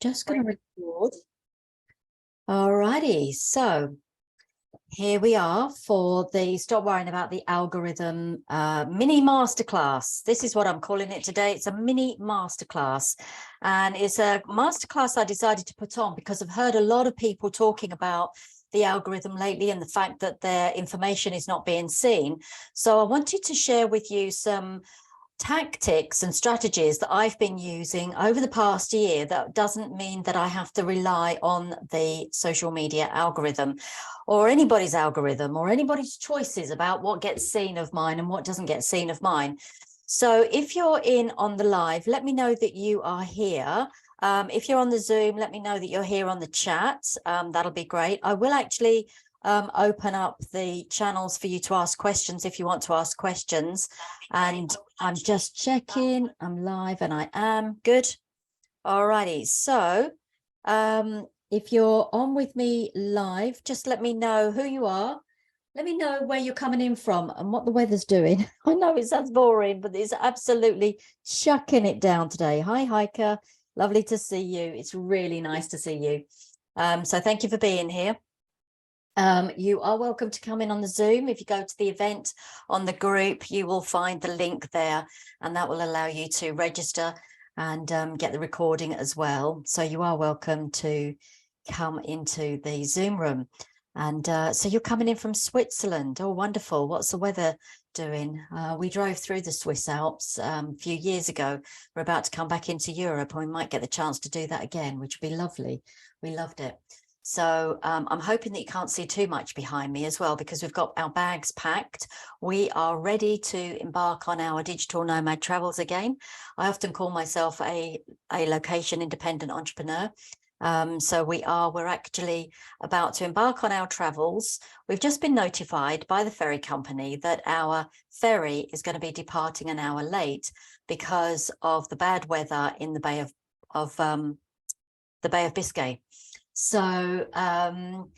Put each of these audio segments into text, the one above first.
Just going to record. Alrighty, so here we are for the Stop Worrying About the Algorithm mini masterclass. This is what I'm calling it today. It's a mini masterclass, and it's a masterclass I decided to put on because I've heard a lot of people talking about the algorithm lately and the fact that their information is not being seen. So I wanted to share with you some tactics and strategies that I've been using over the past year. That doesn't mean that I have to rely on the social media algorithm or anybody's algorithm or anybody's choices about what gets seen of mine and what doesn't get seen of mine. So if you're in on the live, let me know that you are here. If you're on the Zoom, let me know that you're here on the chat. That'll be great. I will actually open up the channels for you to ask questions if you want to ask questions. And I'm just checking, I'm live and I am good. All righty, so if you're on with me live, just let me know who you are. Let me know where you're coming in from and what the weather's doing. I know it sounds boring, but it's absolutely shucking it down today. Hi, Hiker. Lovely to see you. It's really nice to see you. So thank you for being here. You are welcome to come in on the Zoom. If you go to the event on the group, you will find the link there, and that will allow you to register and get the recording as well. So you are welcome to come into the Zoom room. And so you're coming in from Switzerland. Oh, wonderful. What's the weather doing? We drove through the Swiss Alps a few years ago. We're about to come back into Europe, and we might get the chance to do that again, which would be lovely. We loved it. So I'm hoping that you can't see too much behind me as well, because we've got our bags packed. We are ready to embark on our digital nomad travels again. I often call myself a location independent entrepreneur. So we're actually about to embark on our travels. We've just been notified by the ferry company that our ferry is going to be departing an hour late because of the bad weather in the Bay of Biscay. So, but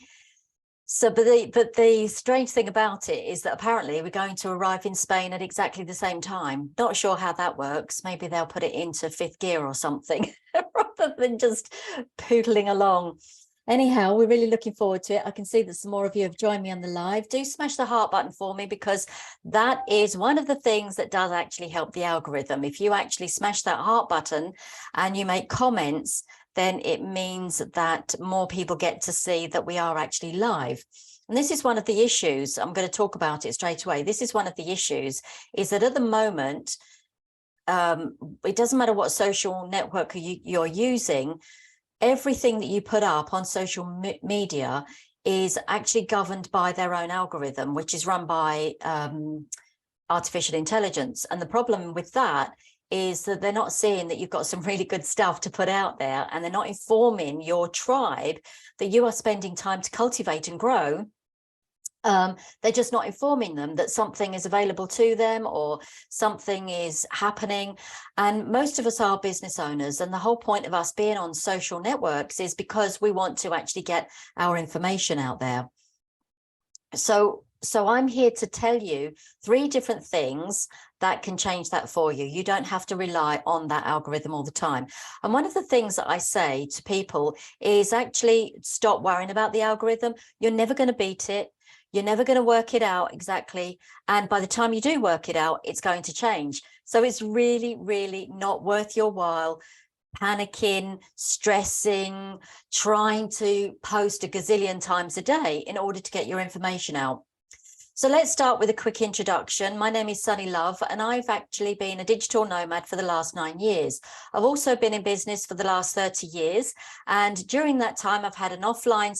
the strange thing about it is that apparently we're going to arrive in Spain at exactly the same time. Not sure how that works. Maybe they'll put it into fifth gear or something rather than just poodling along. Anyhow, we're really looking forward to it. I can see that some more of you have joined me on the live. Do smash the heart button for me, because that is one of the things that does actually help the algorithm. If you actually smash that heart button and you make comments, then it means that more people get to see that we are actually live. And this is one of the issues. I'm going to talk about it straight away. This is one of the issues, is that at the moment, it doesn't matter what social network you're using, everything that you put up on social media is actually governed by their own algorithm, which is run by artificial intelligence. And the problem with that is that they're not seeing that you've got some really good stuff to put out there, and they're not informing your tribe that you are spending time to cultivate and grow. They're just not informing them that something is available to them or something is happening. And most of us are business owners, and the whole point of us being on social networks is because we want to actually get our information out there. So I'm here to tell you 3 different things that can change that for you. You don't have to rely on that algorithm all the time. And one of the things that I say to people is actually stop worrying about the algorithm. You're never going to beat it. You're never going to work it out exactly. And by the time you do work it out, it's going to change. So it's really, really not worth your while panicking, stressing, trying to post a gazillion times a day in order to get your information out. So let's start with a quick introduction. My name is Sunny Love, and I've actually been a digital nomad for the last 9 years. I've also been in business for the last 30 years. And during that time, I've had an offline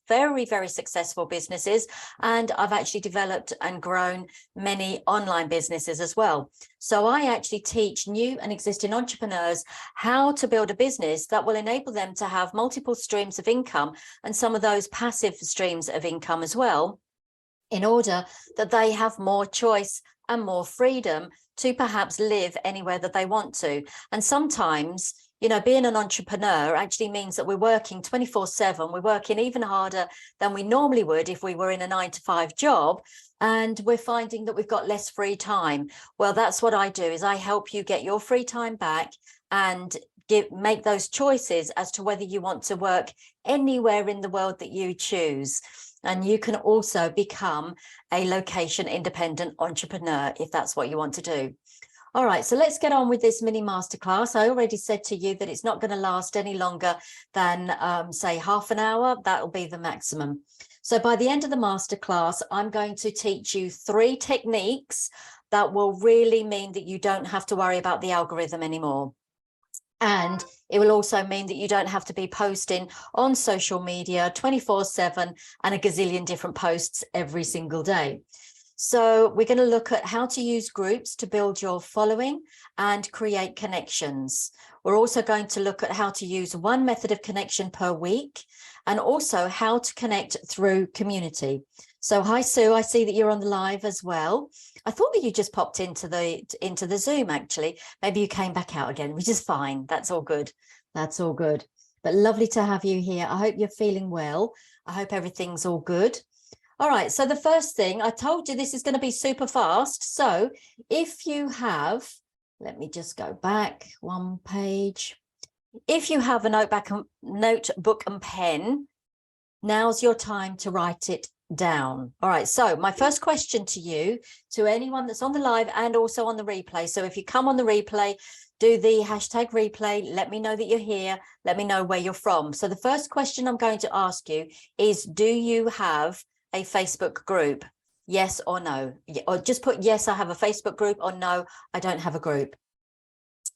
very, very successful businesses. And I've actually developed and grown many online businesses as well. So I actually teach new and existing entrepreneurs how to build a business that will enable them to have multiple streams of income, and some of those passive streams of income as well, in order that they have more choice and more freedom to perhaps live anywhere that they want to. And sometimes, you know, being an entrepreneur actually means that we're working 24/7. We're working even harder than we normally would if we were in a 9-to-5 job. And we're finding that we've got less free time. Well, that's what I do, is I help you get your free time back and make those choices as to whether you want to work anywhere in the world that you choose. And you can also become a location independent entrepreneur if that's what you want to do. All right, so let's get on with this mini masterclass. I already said to you that it's not going to last any longer than, say, half an hour. That'll be the maximum. So by the end of the masterclass, I'm going to teach you 3 techniques that will really mean that you don't have to worry about the algorithm anymore. And it will also mean that you don't have to be posting on social media 24/7 and a gazillion different posts every single day. So we're going to look at how to use groups to build your following and create connections. We're also going to look at how to use one method of connection per week, and also how to connect through community. So hi, Sue, I see that you're on the live as well. I thought that you just popped into the Zoom, actually. Maybe you came back out again, which is fine. That's all good. That's all good. But lovely to have you here. I hope you're feeling well. I hope everything's all good. All right, so the first thing, I told you this is going to be super fast. So if you have, let me just go back one page. If you have a notebook and pen, now's your time to write it down. All right, so my first question to you, to anyone that's on the live and also on the replay. So if you come on the replay, do the hashtag replay, let me know that you're here, let me know where you're from. So the first question I'm going to ask you is, do you have a Facebook group? Yes or no? Or just put yes, I have a Facebook group, or no, I don't have a group.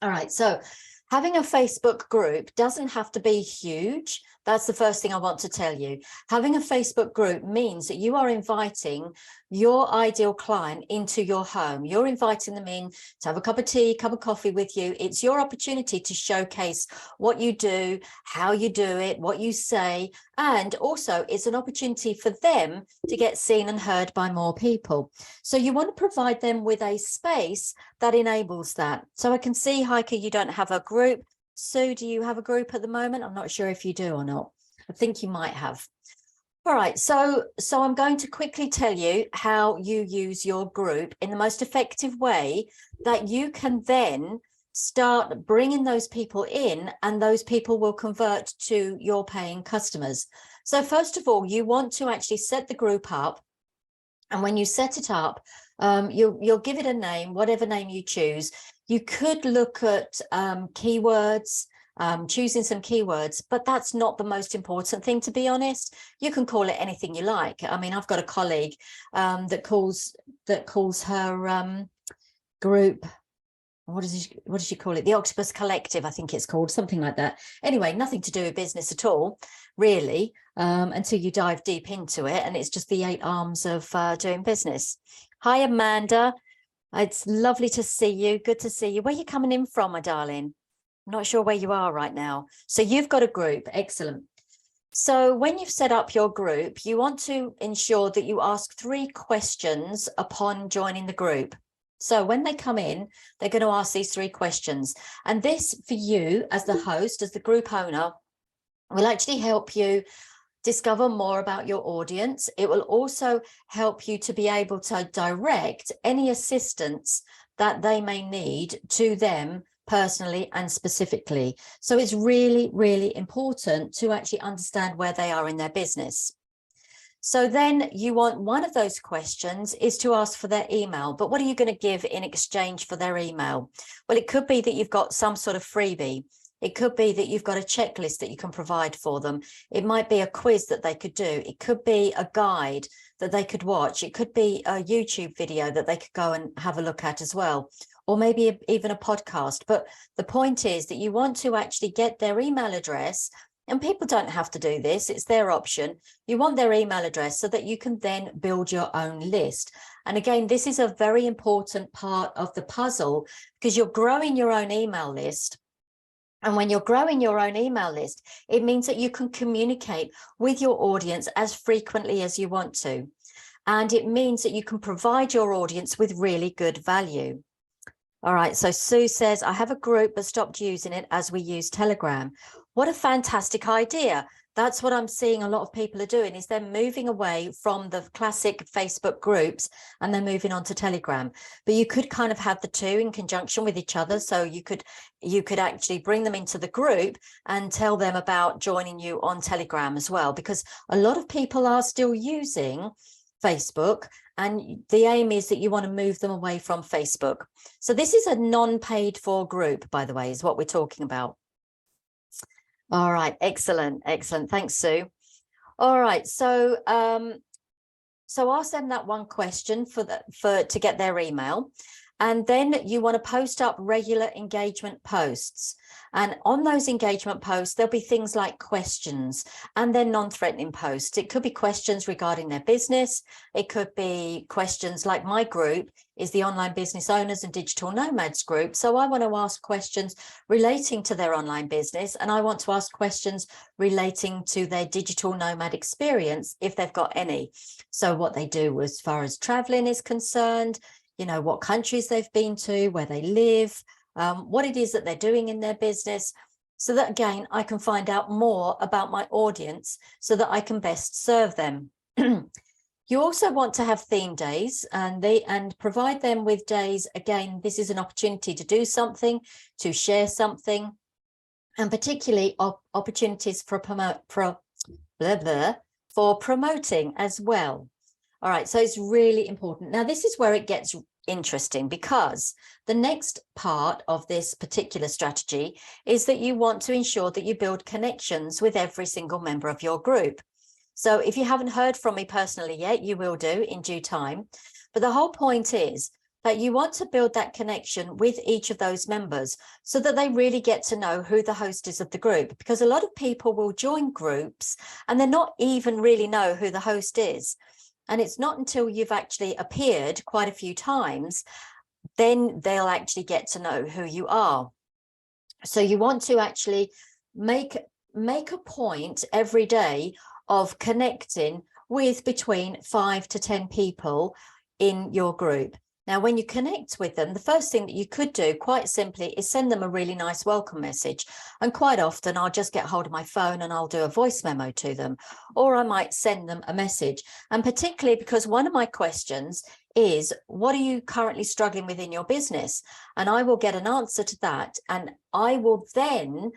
All right, so having a Facebook group doesn't have to be huge. That's the first thing I want to tell you. Having a Facebook group means that you are inviting your ideal client into your home. You're inviting them in to have a cup of tea, cup of coffee with you. It's your opportunity to showcase what you do, how you do it, what you say. And also it's an opportunity for them to get seen and heard by more people. So you want to provide them with a space that enables that. So I can see, Heike, you don't have a group. Sue, do you have a group at the moment? I'm not sure if you do or not. I think you might have. All right, so I'm going to quickly tell you how you use your group in the most effective way that you can then start bringing those people in, and those people will convert to your paying customers. So first of all, you want to actually set the group up. And when you set it up, you'll give it a name, whatever name you choose. You could look at keywords, choosing some keywords, but that's not the most important thing, to be honest. You can call it anything you like. I mean, I've got a colleague that calls her group, what does she call it? The Octopus Collective, I think it's called, something like that. Anyway, nothing to do with business at all, really, until you dive deep into it. And it's just the 8 arms of doing business. Hi, Amanda. It's lovely to see you. Good to see you. Where are you coming in from, my darling? I'm not sure where you are right now. So you've got a group. Excellent. So when you've set up your group, you want to ensure that you ask 3 questions upon joining the group. So when they come in, they're going to ask these 3 questions. And this, for you as the host, as the group owner, will actually help you discover more about your audience. It will also help you to be able to direct any assistance that they may need to them personally and specifically. So it's really, really important to actually understand where they are in their business. So then you want, one of those questions is to ask for their email. But what are you going to give in exchange for their email? Well, it could be that you've got some sort of freebie. It could be that you've got a checklist that you can provide for them. It might be a quiz that they could do. It could be a guide that they could watch. It could be a YouTube video that they could go and have a look at as well, or maybe even a podcast. But the point is that you want to actually get their email address, and people don't have to do this. It's their option. You want their email address so that you can then build your own list. And again, this is a very important part of the puzzle, because you're growing your own email list. And when you're growing your own email list, it means that you can communicate with your audience as frequently as you want to. And it means that you can provide your audience with really good value. All right, so Sue says, I have a group but stopped using it as we use Telegram. What a fantastic idea. That's what I'm seeing a lot of people are doing, is they're moving away from the classic Facebook groups and they're moving on to Telegram. But you could kind of have the two in conjunction with each other. So you could actually bring them into the group and tell them about joining you on Telegram as well, because a lot of people are still using Facebook, and the aim is that you want to move them away from Facebook. So this is a non-paid for group, by the way, is what we're talking about. All right, excellent, excellent. Thanks, Sue. All right, so so I'll send that one question to get their email, and then you want to post up regular engagement posts. And on those engagement posts, there'll be things like questions, and then non-threatening posts. It could be questions regarding their business. It could be questions like my group is the Online Business Owners and Digital Nomads group. So I want to ask questions relating to their online business, and I want to ask questions relating to their digital nomad experience, if they've got any. So what they do as far as traveling is concerned, you know, what countries they've been to, where they live, what it is that they're doing in their business, so that, again, I can find out more about my audience so that I can best serve them. You also want to have theme days, and provide them with days. Again, this is an opportunity to do something, to share something, and particularly opportunities for promoting as well. All right, so it's really important. Now, this is where it gets interesting, because the next part of this particular strategy is that you want to ensure that you build connections with every single member of your group. So if you haven't heard from me personally yet, you will do in due time. But the whole point is that you want to build that connection with each of those members so that they really get to know who the host is of the group, because a lot of people will join groups and they're not even really know who the host is. And it's not until you've actually appeared quite a few times, then they'll actually get to know who you are. So you want to actually make a point every day of connecting with between 5 to 10 people in your group. Now, when you connect with them, the first thing that you could do, quite simply, is send them a really nice welcome message. And quite often I'll just get hold of my phone and I'll do a voice memo to them, or I might send them a message. And particularly because one of my questions is, what are you currently struggling with in your business? And I will get an answer to that. And I will then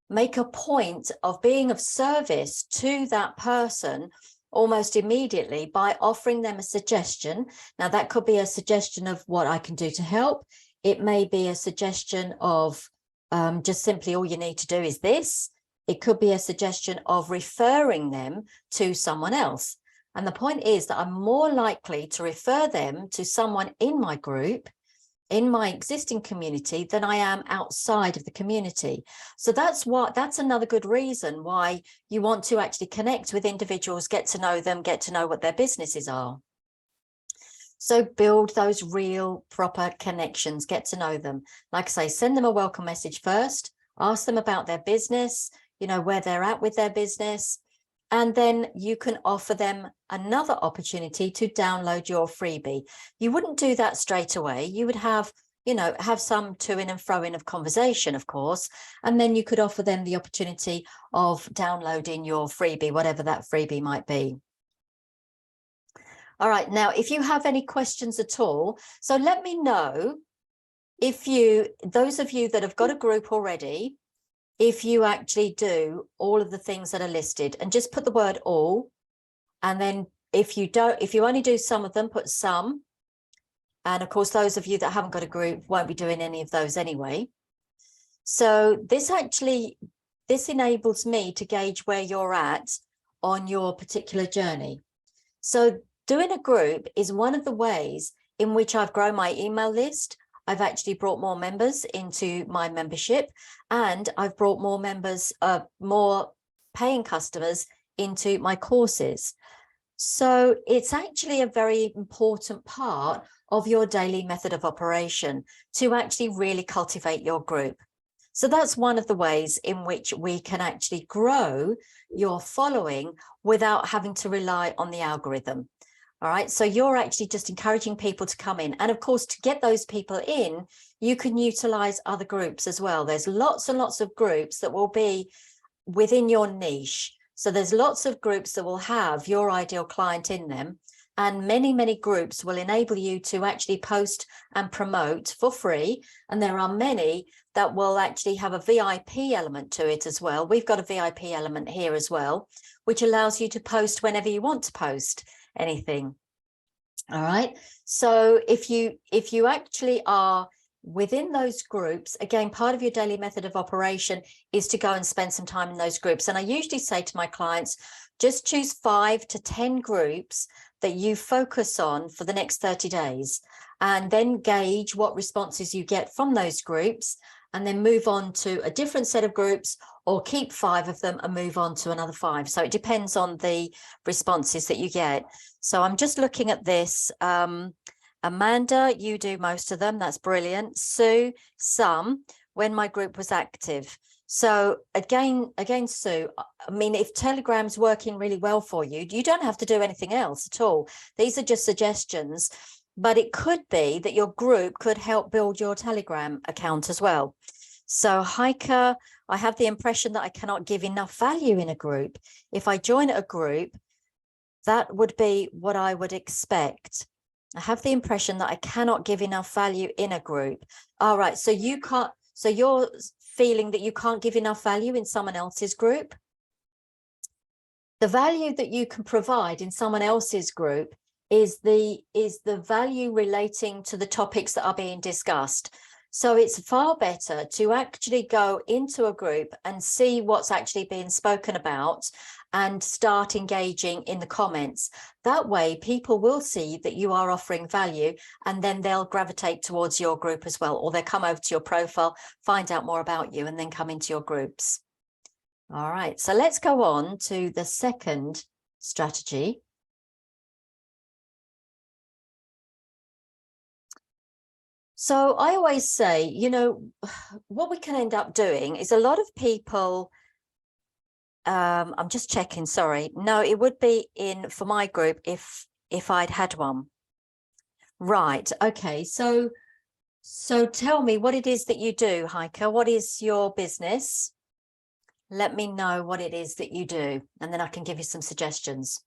make a point of being of service to that person almost immediately by offering them a suggestion. Now, that could be a suggestion of what I can do to help. It may be a suggestion of just simply all you need to do is this. It could be a suggestion of referring them to someone else. And the point is that I'm more likely to refer them to someone in my group, in my existing community, than I am outside of the community. So that's another good reason why you want to actually connect with individuals, get to know them, get to know what their businesses are. So build those real proper connections, get to know them. Like I say, send them a welcome message first, ask them about their business, you know, where they're at with their business. And then you can offer them another opportunity to download your freebie. You wouldn't do that straight away. You would have some to-in and fro-in of conversation, of course, and then you could offer them the opportunity of downloading your freebie, whatever that freebie might be. All right, now, if you have any questions at all, so let me know those of you that have got a group already, if you actually do all of the things that are listed, and just put the word all. And then if you only do some of them, put some. And of course, those of you that haven't got a group won't be doing any of those anyway. So this enables me to gauge where you're at on your particular journey. So doing a group is one of the ways in which I've grown my email list. I've actually brought more members into my membership, and I've brought more members, more paying customers into my courses. So it's actually a very important part of your daily method of operation to actually really cultivate your group. So that's one of the ways in which we can actually grow your following without having to rely on the algorithm. All right, so you're actually just encouraging people to come in. And of course, to get those people in, you can utilize other groups as well. There's lots and lots of groups that will be within your niche. So there's lots of groups that will have your ideal client in them, and many groups will enable you to actually post and promote for free. And there are many that will actually have a VIP element to it as well. We've got a VIP element here as well, which allows you to post whenever you want to post anything. All right. So if you actually are within those groups, again, part of your daily method of operation is to go and spend some time in those groups. And I usually say to my clients, just choose 5 to 10 groups that you focus on for the next 30 days, and then gauge what responses you get from those groups, and then move on to a different set of groups, or keep 5 of them and move on to another 5. So it depends on the responses that you get. So I'm just looking at this. Amanda, you do most of them. That's brilliant. Sue, some, when my group was active. So again, Sue, I mean, if Telegram's working really well for you, you don't have to do anything else at all. These are just suggestions, but it could be that your group could help build your Telegram account as well. So Heike, I have the impression that I cannot give enough value in a group. If I join a group, that would be what I would expect. I have the impression that I cannot give enough value in a group. All right, so you can't, so you're feeling that you can't give enough value in someone else's group. The value that you can provide in someone else's group is the value relating to the topics that are being discussed. So it's far better to actually go into a group and see what's actually being spoken about and start engaging in the comments. That way, people will see that you are offering value, and then they'll gravitate towards your group as well, or they'll come over to your profile, find out more about you, and then come into your groups. All right, so let's go on to the second strategy. So I always say, you know, what we can end up doing is a lot of people, I'm just checking, sorry. No, it would be in for my group if I'd had one. Right, okay, so tell me what it is that you do, Heike. What is your business? Let me know what it is that you do, and then I can give you some suggestions.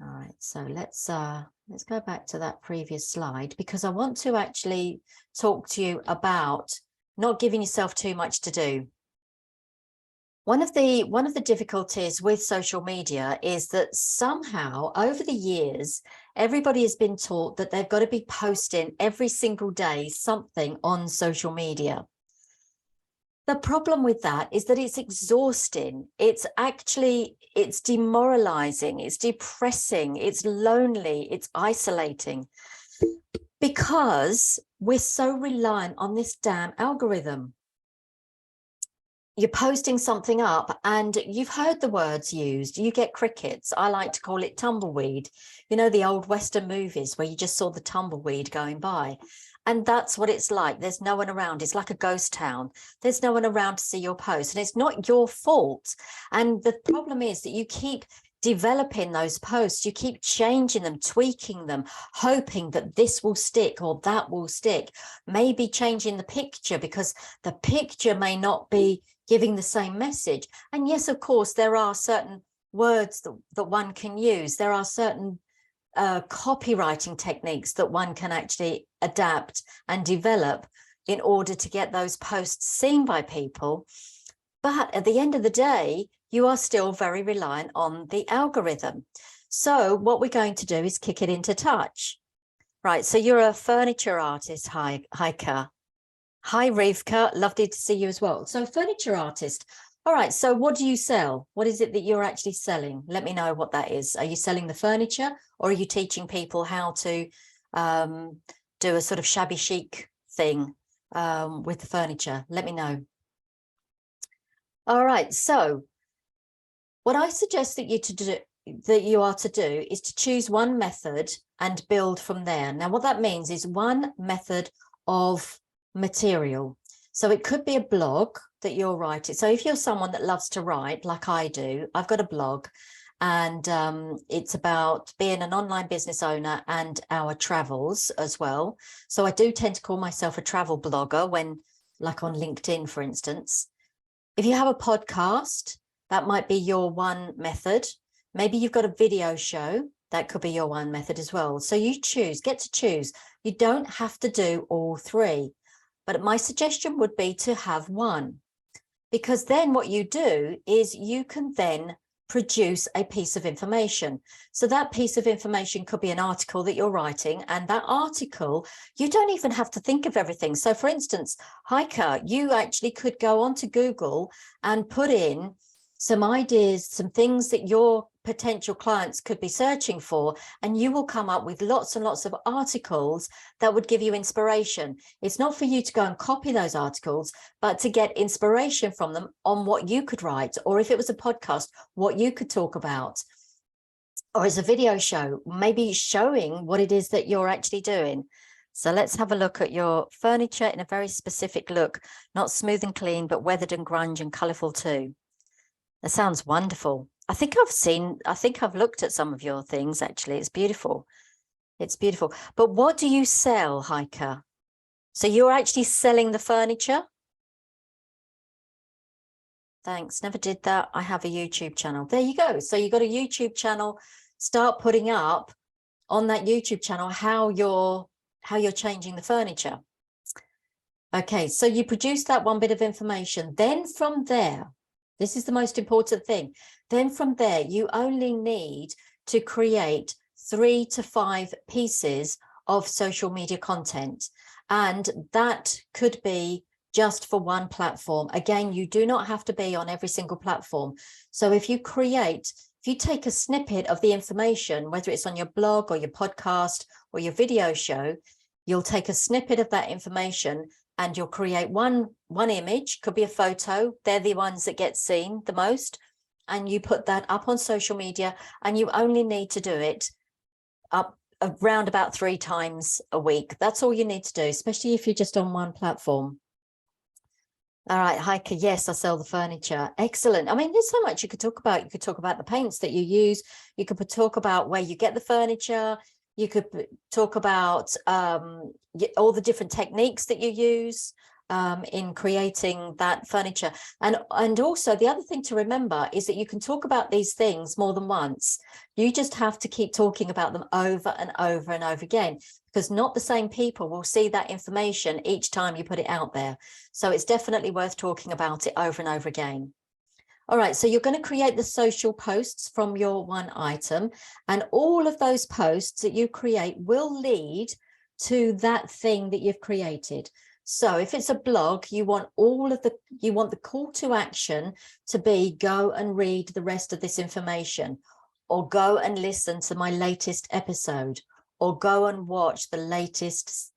All right, so let's go back to that previous slide, because I want to actually talk to you about not giving yourself too much to do. One of the difficulties with social media is that somehow over the years, everybody has been taught that they've got to be posting every single day something on social media. The problem with that is that it's exhausting. It's demoralizing, it's depressing, it's lonely, it's isolating, because we're so reliant on this damn algorithm. You're posting something up and you've heard the words used. You get crickets. I like to call it tumbleweed. You know, the old Western movies where you just saw the tumbleweed going by. And that's what it's like. There's no one around. It's like a ghost town. There's no one around to see your post, and it's not your fault. And the problem is that you keep developing those posts. You keep changing them, tweaking them, hoping that this will stick or that will stick. Maybe changing the picture because the picture may not be giving the same message. And yes, of course, there are certain words that one can use. There are certain copywriting techniques that one can actually adapt and develop in order to get those posts seen by people. But at the end of the day, you are still very reliant on the algorithm. So what we're going to do is kick it into touch. Right, so you're a furniture artist, Heike. Hi, Rivka, lovely to see you as well. So furniture artist. All right, so what do you sell? What is it that you're actually selling? Let me know what that is. Are you selling the furniture, or are you teaching people how to do a sort of shabby chic thing with the furniture? Let me know. All right, so what I suggest that you are to do is to choose one method and build from there. Now, what that means is one method of material. So it could be a blog that you're writing. So if you're someone that loves to write, like I do, I've got a blog, and it's about being an online business owner and our travels as well. So I do tend to call myself a travel blogger when, like on LinkedIn, for instance. If you have a podcast, That might be your one method. Maybe you've got a video show. That could be your one method as well. So you choose, get to choose. You don't have to do all three, but my suggestion would be to have one, because then what you do is you can then produce a piece of information. So that piece of information could be an article that you're writing, and that article, you don't even have to think of everything. So for instance, Heike, you actually could go onto Google and put in some ideas, some things that your potential clients could be searching for, and you will come up with lots and lots of articles that would give you inspiration. It's not for you to go and copy those articles, but to get inspiration from them on what you could write, or if it was a podcast, what you could talk about, or as a video show, maybe showing what it is that you're actually doing. So let's have a look at your furniture in a very specific look, not smooth and clean, but weathered and grunge and colourful too. That sounds wonderful. I think I've looked at some of your things, actually. It's beautiful. It's beautiful. But what do you sell, Heike? So you're actually selling the furniture? Thanks. Never did that. I have a YouTube channel. There you go. So you got a YouTube channel. Start putting up on that YouTube channel how you're changing the furniture. Okay, so you produce that one bit of information. Then from there, this is the most important thing. Then from there, you only need to create 3 to 5 pieces of social media content. And that could be just for one platform. Again, you do not have to be on every single platform. So if you take a snippet of the information, whether it's on your blog or your podcast or your video show, you'll take a snippet of that information and you'll create one image, could be a photo. They're the ones that get seen the most. And you put that up on social media, and you only need to do it up around about 3 times a week. That's all you need to do, especially if you're just on one platform. All right, Heike, yes, I sell the furniture. Excellent. I mean, there's so much you could talk about. You could talk about the paints that you use. You could talk about where you get the furniture. You could talk about all the different techniques that you use in creating that furniture. And also the other thing to remember is that you can talk about these things more than once. You just have to keep talking about them over and over and over again, because not the same people will see that information each time you put it out there. So it's definitely worth talking about it over and over again. All right, so you're going to create the social posts from your one item, and all of those posts that you create will lead to that thing that you've created. So if it's a blog, you want the call to action to be go and read the rest of this information, or go and listen to my latest episode, or go and watch the latest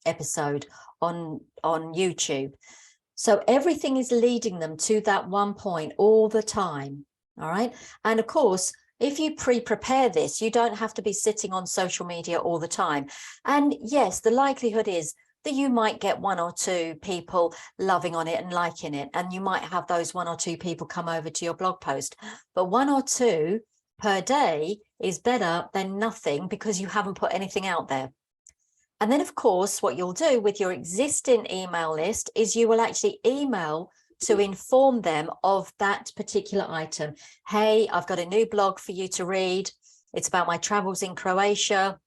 episode on YouTube. So everything is leading them to that one point all the time. All right. And of course, if you pre-prepare this, you don't have to be sitting on social media all the time. And yes, the likelihood is that you might get 1 or 2 people loving on it and liking it. And you might have those 1 or 2 people come over to your blog post. But 1 or 2 per day is better than nothing, because you haven't put anything out there. And then, of course, what you'll do with your existing email list is you will actually email to inform them of that particular item. Hey, I've got a new blog for you to read. It's about my travels in Croatia.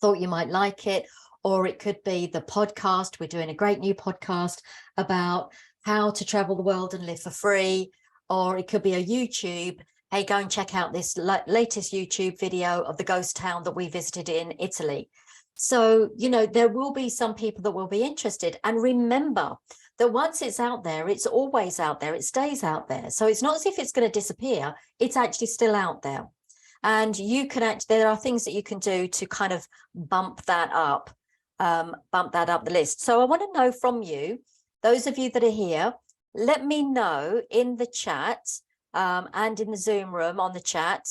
Thought you might like it. Or it could be the podcast. We're doing a great new podcast about how to travel the world and live for free. Or it could be a YouTube. Hey, go and check out this latest YouTube video of the ghost town that we visited in Italy. So, you know, there will be some people that will be interested. And remember that once it's out there, it's always out there. It stays out there. So it's not as if it's going to disappear. It's actually still out there. And you can there are things that you can do to kind of bump that up the list. So I want to know from you, those of you that are here, let me know in the chat and in the Zoom room on the chat,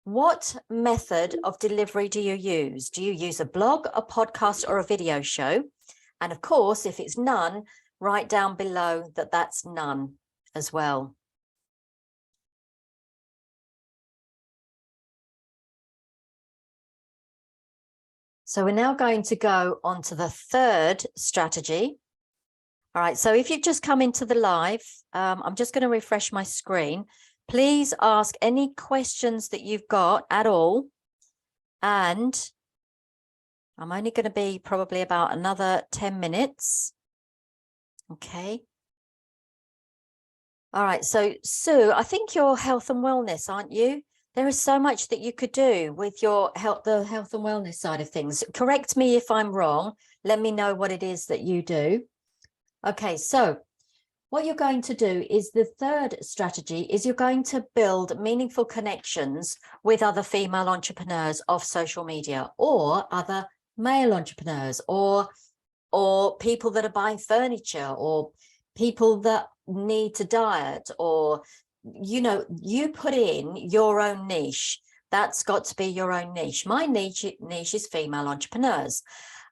what method of delivery do you use? Do you use a blog, a podcast, or a video show? And of course, if it's none, write down below that that's none as well. So we're now going to go on to the third strategy. All right, so if you've just come into the live, I'm just going to refresh my screen. Please ask any questions that you've got at all. And I'm only going to be probably about another 10 minutes. Okay. All right, so Sue, I think you're health and wellness, aren't you? There is so much that you could do with your health, the health and wellness side of things. Correct me if I'm wrong. Let me know what it is that you do. Okay, so what you're going to do is the third strategy is you're going to build meaningful connections with other female entrepreneurs of social media or other male entrepreneurs or people that are buying furniture or people that need to diet, or you put in your own niche. That's got to be your own niche. My niche is female entrepreneurs.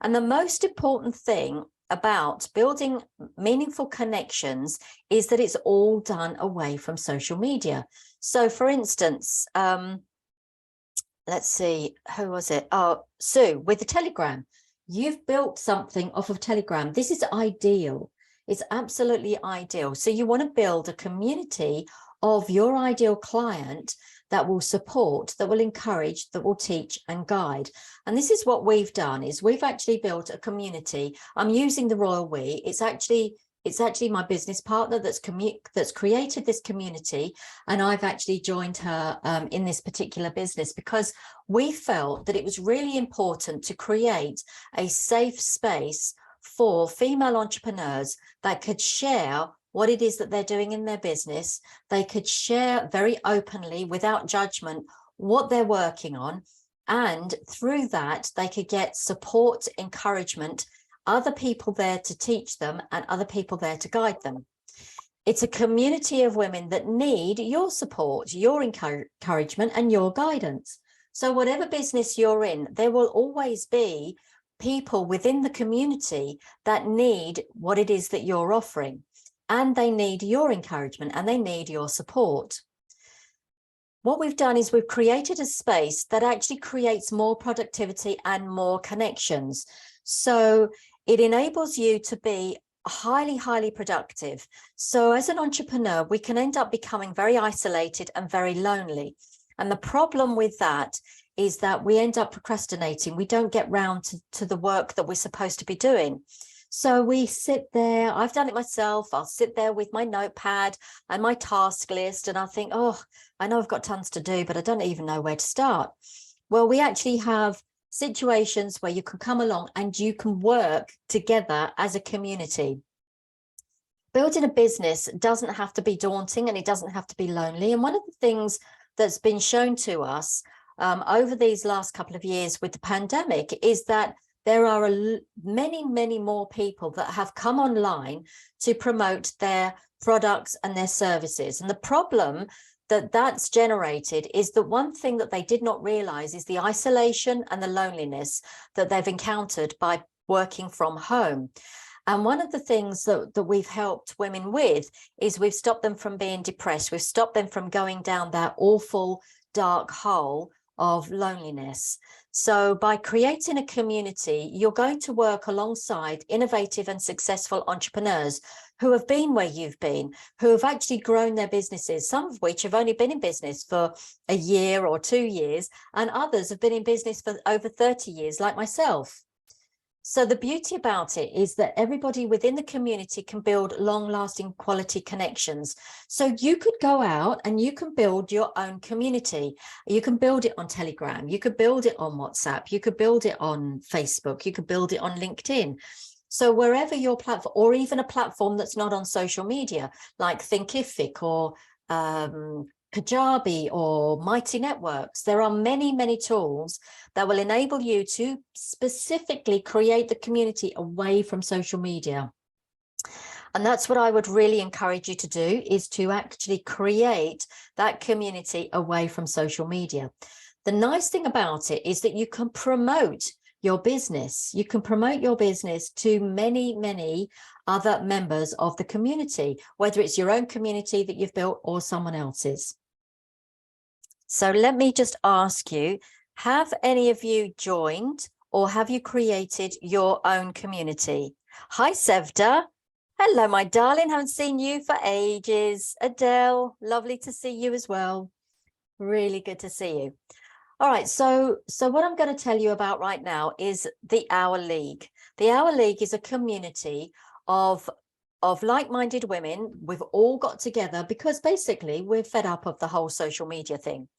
And the most important thing about building meaningful connections is that it's all done away from social media. So for instance, let's see, who was it? Oh, Sue, with the Telegram. You've built something off of Telegram. This is ideal. It's absolutely ideal. So you want to build a community of your ideal client that will support, that will encourage, that will teach and guide. And this is what we've done, is we've actually built a community. I'm using the royal we. It's actually my business partner that's created this community, and I've actually joined her in this particular business because we felt that it was really important to create a safe space for female entrepreneurs that could share what it is that they're doing in their business. They could share very openly, without judgment, what they're working on, and through that they could get support, encouragement, other people there to teach them and other people there to guide them. It's a community of women that need your support, your encouragement and your guidance. So whatever business you're in, there will always be people within the community that need what it is that you're offering, and they need your encouragement and they need your support. What we've done is we've created a space that actually creates more productivity and more connections. So it enables you to be highly, highly productive. So as an entrepreneur, we can end up becoming very isolated and very lonely. And the problem with that is that we end up procrastinating. We don't get round to the work that we're supposed to be doing. So we sit there, I've done it myself, I'll sit there with my notepad and my task list and I think, oh, I know I've got tons to do, but I don't even know where to start. Well, we actually have situations where you can come along and you can work together as a community. Building a business doesn't have to be daunting and it doesn't have to be lonely. And one of the things that's been shown to us over these last couple of years with the pandemic is that there are many, many more people that have come online to promote their products and their services. And the problem that's generated is that one thing that they did not realize is the isolation and the loneliness that they've encountered by working from home. And one of the things that we've helped women with is we've stopped them from being depressed. We've stopped them from going down that awful dark hole of loneliness. So by creating a community, you're going to work alongside innovative and successful entrepreneurs who have been where you've been, who have actually grown their businesses, some of which have only been in business for a year or 2 years, and others have been in business for over 30 years, like myself. So the beauty about it is that everybody within the community can build long-lasting quality connections. So you could go out and you can build your own community. You can build it on Telegram, you could build it on WhatsApp, you could build it on Facebook, you could build it on LinkedIn. So wherever your platform, or even a platform that's not on social media, like Thinkific or Kajabi or Mighty Networks, there are many, many tools that will enable you to specifically create the community away from social media. And that's what I would really encourage you to do, is to actually create that community away from social media. The nice thing about it is that you can promote your business. You can promote your business to many, many other members of the community, whether it's your own community that you've built or someone else's. So let me just ask you, have any of you joined or have you created your own community? Hi, Sevda. Hello, my darling. Haven't seen you for ages. Adele, lovely to see you as well. Really good to see you. All right, so what I'm going to tell you about right now is the Our League. The Our League is a community of like-minded women. We've all got together because basically we're fed up of the whole social media thing.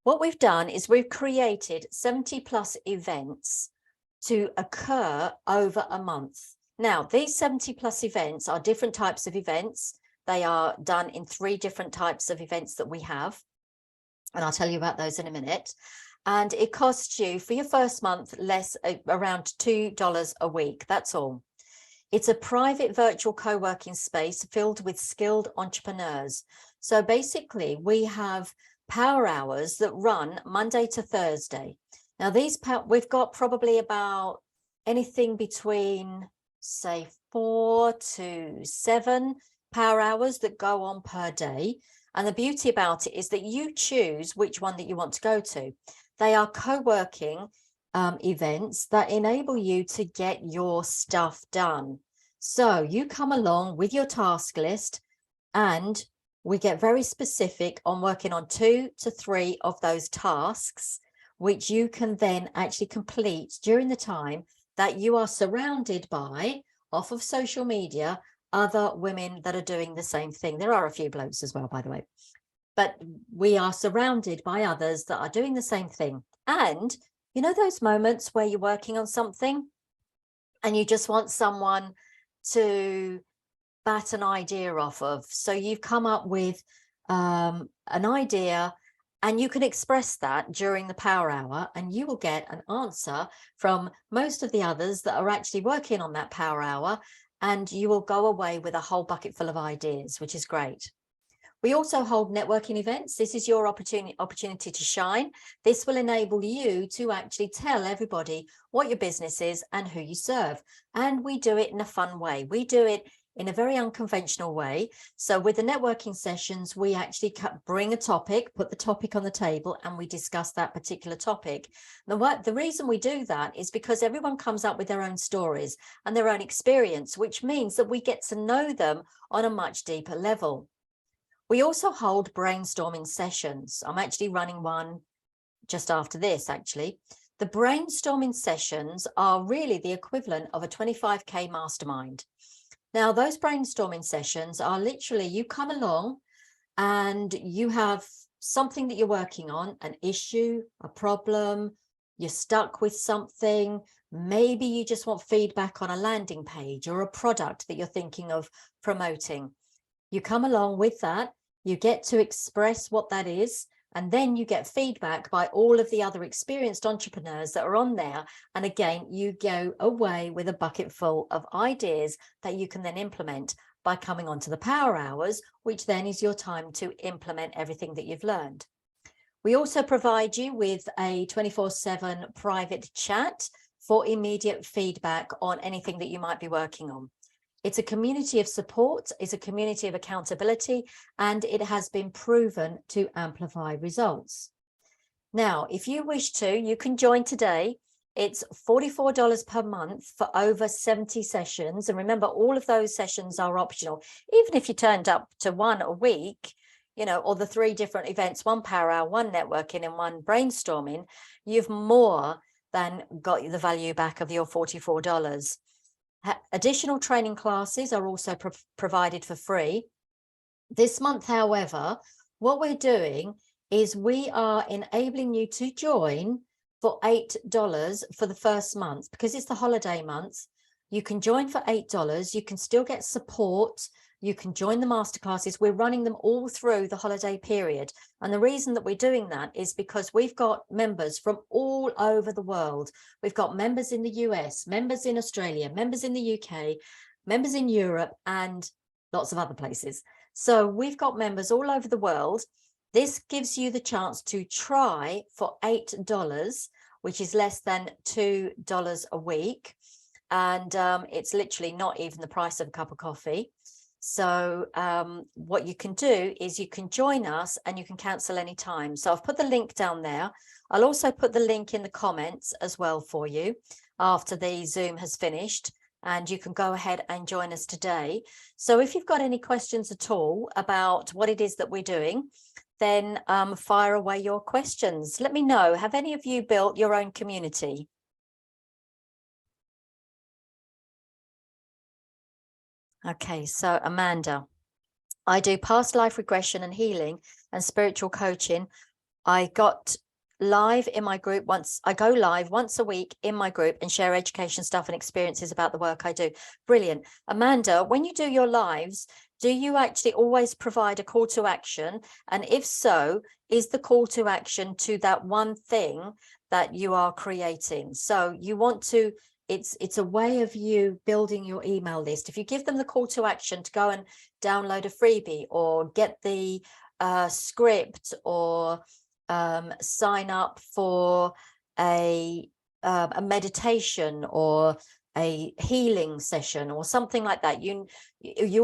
What we've done is we've created 70 plus events to occur over a month. Now, these 70 plus events are different types of events. They are done in 3 different types of events that we have. And I'll tell you about those in a minute. And it costs you for your first month around $2 a week. That's all. It's a private virtual co-working space filled with skilled entrepreneurs. So basically we have power hours that run Monday to Thursday. Now we've got probably about anything between say 4 to 7 power hours that go on per day. And the beauty about it is that you choose which one that you want to go to. They are co-working events that enable you to get your stuff done. So you come along with your task list and we get very specific on working on 2 to 3 of those tasks, which you can then actually complete during the time that you are surrounded by, off of social media, other women that are doing the same thing. There are a few blokes as well, by the way, but we are surrounded by others that are doing the same thing. And you know those moments where you're working on something and you just want someone to bat an idea off of. So you've come up with an idea and you can express that during the power hour and you will get an answer from most of the others that are actually working on that power hour, and you will go away with a whole bucket full of ideas, which is great. We also hold networking events. This is your opportunity to shine. This will enable you to actually tell everybody what your business is and who you serve. And we do it in a fun way. We do it in a very unconventional way. So with the networking sessions, we actually bring a topic, put the topic on the table, and we discuss that particular topic. The reason we do that is because everyone comes up with their own stories and their own experience, which means that we get to know them on a much deeper level. We also hold brainstorming sessions. I'm actually running one just after this, actually. The brainstorming sessions are really the equivalent of a 25K mastermind. Now, those brainstorming sessions are literally, you come along and you have something that you're working on, an issue, a problem, you're stuck with something. Maybe you just want feedback on a landing page or a product that you're thinking of promoting. You come along with that, you get to express what that is, and then you get feedback by all of the other experienced entrepreneurs that are on there. And again, you go away with a bucket full of ideas that you can then implement by coming onto the power hours, which then is your time to implement everything that you've learned. We also provide you with a 24/7 private chat for immediate feedback on anything that you might be working on. It's a community of support, it's a community of accountability, and it has been proven to amplify results. Now, if you wish to, you can join today. It's $44 per month for over 70 sessions. And remember, all of those sessions are optional. Even if you turned up to one a week, you know, or the 3 different events, 1 power hour, 1 networking and 1 brainstorming, you've more than got the value back of your $44. Additional training classes are also provided for free. This month, however, what we're doing is we are enabling you to join for $8 for the first month, because it's the holiday month. You can join for $8. You can still get support. You can join the masterclasses. We're running them all through the holiday period. And the reason that we're doing that is because we've got members from all over the world. We've got members in the US, members in Australia, members in the UK, members in Europe, and lots of other places. So we've got members all over the world. This gives you the chance to try for $8, which is less than $2 a week. And it's literally not even the price of a cup of coffee. So what you can do is you can join us and you can cancel any time. So I've put the link down there. I'll also put the link in the comments as well for you after the Zoom has finished. and you can go ahead and join us today. So if you've got any questions at all about what it is that we're doing, then fire away your questions. Let me know, have any of you built your own community? Okay, so Amanda, I do past life regression and healing and spiritual coaching. I got live in my group once. I go live once a week in my group and share education stuff and experiences about the work I do. Brilliant. Amanda, when you do your lives, do you actually always provide a call to action? And if so, is the call to action to that one thing that you are creating? So you want to, it's a way of you building your email list. If you give them the call to action to go and download a freebie or get the script or sign up for a meditation or a healing session or something like that, you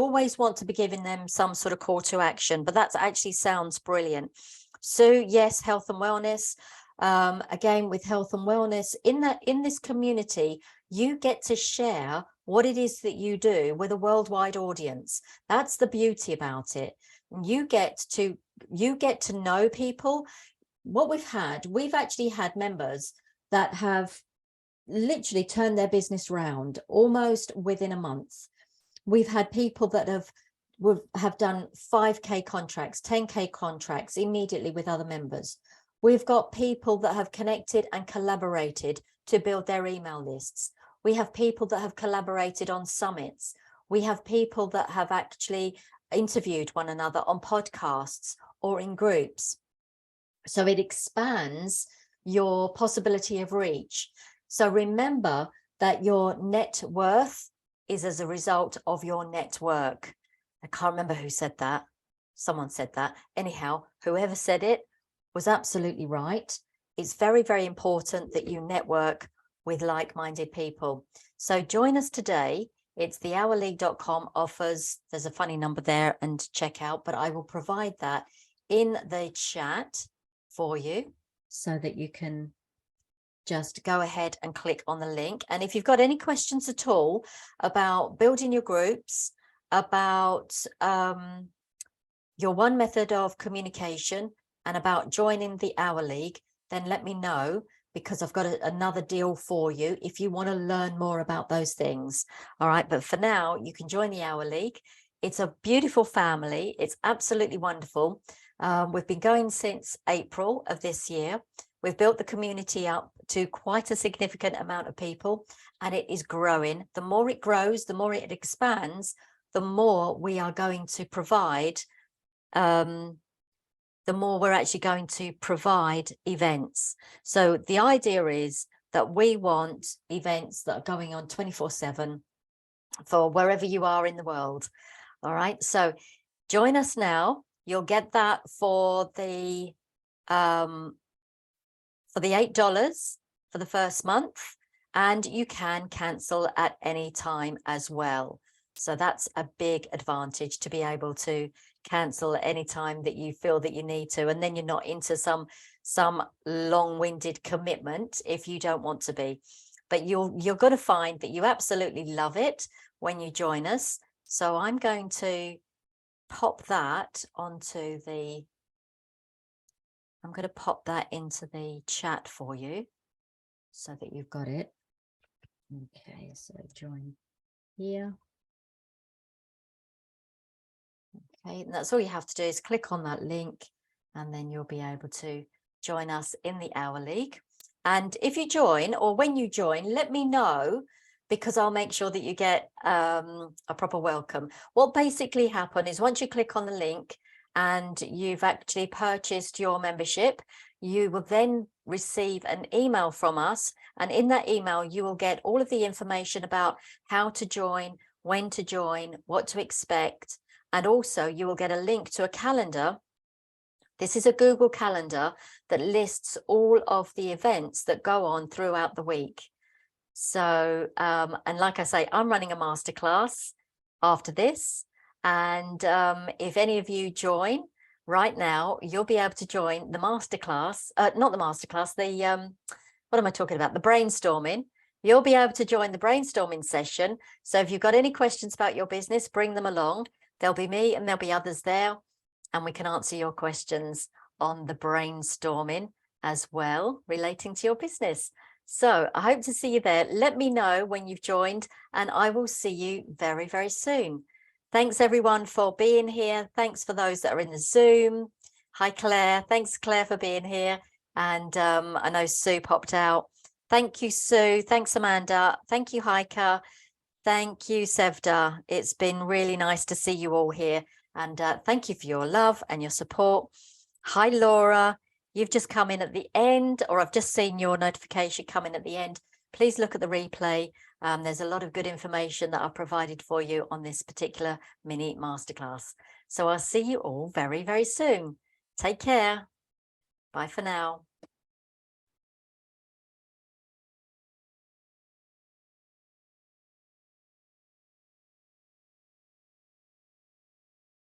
always want to be giving them some sort of call to action. But that actually sounds brilliant. So yes, health and wellness. Again, with health and wellness, in this community, you get to share what it is that you do with a worldwide audience. That's the beauty about it. You get to know people. What we've actually had members that have literally turned their business round almost within a month. We've had people that have done 5K contracts, 10K contracts immediately with other members. We've got people that have connected and collaborated to build their email lists. We have people that have collaborated on summits. We have people that have actually interviewed one another on podcasts or in groups. So it expands your possibility of reach. So remember that your net worth is as a result of your network. I can't remember who said that. Someone said that. Anyhow, whoever said it was absolutely right. It's very, very important that you network with like-minded people. So join us today. It's thehourleague.com offers. There's a funny number there and check out, but I will provide that in the chat for you so that you can just go ahead and click on the link. And if you've got any questions at all about building your groups, about your one method of communication and about joining the Hour League, then let me know, because I've got another deal for you if you want to learn more about those things. All right, but for now, you can join the Hour League. It's a beautiful family. It's absolutely wonderful. We've been going since April of this year. We've built the community up to quite a significant amount of people, and it is growing. The more it grows, the more it expands, the more we are going to provide, the more we're actually going to provide events. So the idea is that we want events that are going on 24/7 for wherever you are in the world. All right, so join us now. You'll get that for the $8 for the first month, and you can cancel at any time as well. So that's a big advantage, to be able to cancel at any time that you feel that you need to, and then you're not into some long-winded commitment if you don't want to be. But you're going to find that you absolutely love it when you join us. So I'm going to pop that onto the, I'm going to pop that into the chat for you so that you've got it. Okay, so join here. Okay, and that's all you have to do is click on that link, and then you'll be able to join us in the Hour League. And if you join, or when you join, let me know, because I'll make sure that you get a proper welcome. What basically happens is once you click on the link and you've actually purchased your membership, you will then receive an email from us. And in that email, you will get all of the information about how to join, when to join, what to expect. And also you will get a link to a calendar. This is a Google Calendar that lists all of the events that go on throughout the week. So, and like I say, I'm running a masterclass after this. And if any of you join right now, you'll be able to join the masterclass, not the masterclass, the, what am I talking about? The brainstorming. You'll be able to join the brainstorming session. So if you've got any questions about your business, bring them along. There'll be me and there'll be others there, and we can answer your questions on the brainstorming as well, relating to your business. So I hope to see you there. Let me know when you've joined, and I will see you very, very soon. Thanks everyone for being here. Thanks for those that are in the Zoom. Hi, Claire. Thanks, Claire, for being here. And I know Sue popped out. Thank you, Sue. Thanks, Amanda. Thank you, Heike. Thank you, Sevda. It's been really nice to see you all here. And thank you for your love and your support. Hi, Laura. You've just come in at the end, or I've just seen your notification come in at the end. Please look at the replay. There's a lot of good information that I've provided for you on this particular mini masterclass. So I'll see you all very, very soon. Take care. Bye for now.